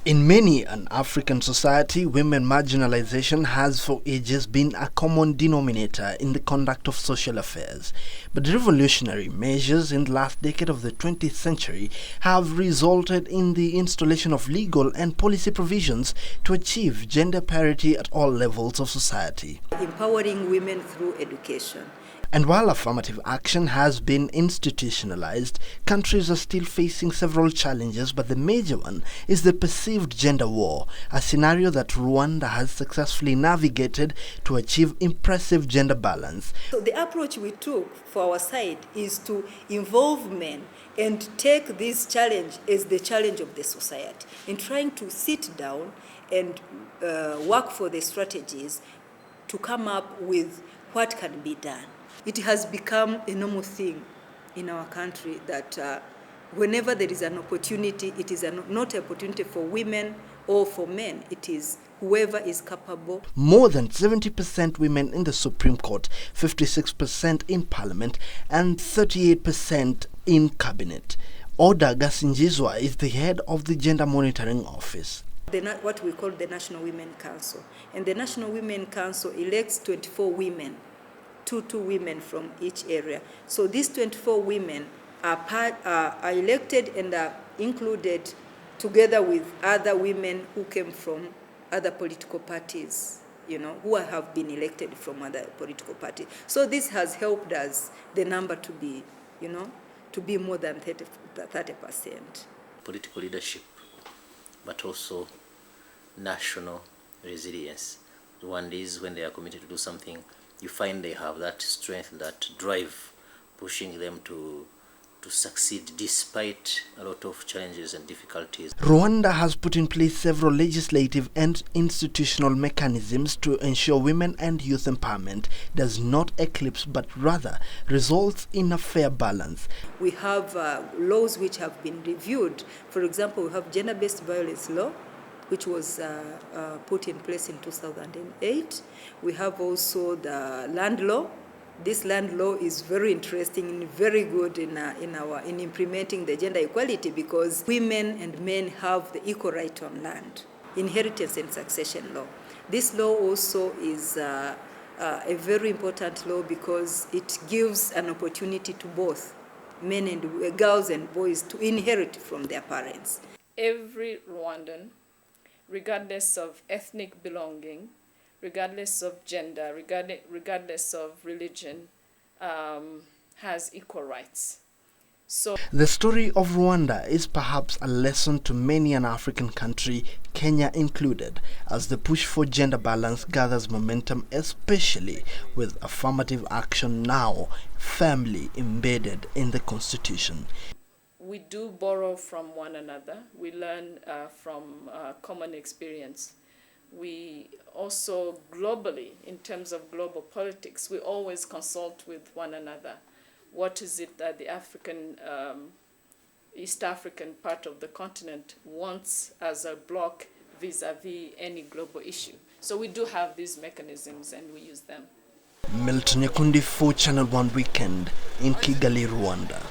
In many an African society, women marginalization has for ages been a common denominator in the conduct of social affairs. But revolutionary measures in the last decade of the 20th century have resulted in the installation of legal and policy provisions to achieve gender parity at all levels of society. Empowering women through education. And while affirmative action has been institutionalized, countries are still facing several challenges, but the major one is the perceived gender war, a scenario that Rwanda has successfully navigated to achieve impressive gender balance. So the approach we took for our side is to involve men and take this challenge as the challenge of the society, in trying to sit down and work for the strategies to come up with what can be done. It has become a normal thing in our country that whenever there is an opportunity, it is not an opportunity for women or for men. It is whoever is capable. More than 70% women in the Supreme Court, 56% in Parliament, and 38% in Cabinet. Oda Gasinjizwa is the head of the Gender Monitoring Office. What we call the National Women Council. And the National Women Council elects 24 women. Two women from each area. So these 24 women are elected and are included together with other women who came from other political parties, who have been elected from other political parties. So this has helped us, the number to be, to be more than 30%. Political leadership, but also national resilience. Rwandese, when they are committed to do something, you find they have that strength, that drive, pushing them to succeed despite a lot of challenges and difficulties. Rwanda has put in place several legislative and institutional mechanisms to ensure women and youth empowerment does not eclipse but rather results in a fair balance. We have laws which have been reviewed. For example, we have gender-based violence law, which was put in place in 2008. We have also the land law. This land law is very interesting and very good in implementing the gender equality, because women and men have the equal right on land. Inheritance and succession law. This law also is a very important law because it gives an opportunity to both men and girls and boys to inherit from their parents. Every Rwandan, regardless of ethnic belonging, regardless of gender, regardless of religion, has equal rights. So the story of Rwanda is perhaps a lesson to many an African country, Kenya included, as the push for gender balance gathers momentum, especially with affirmative action now firmly embedded in the Constitution. We do borrow from one another. We learn from common experience. We also globally, in terms of global politics, we always consult with one another. What is it that the East African part of the continent wants as a bloc vis-a-vis any global issue? So we do have these mechanisms and we use them. Milton Yakundi for Channel 1 Weekend in Kigali, Rwanda.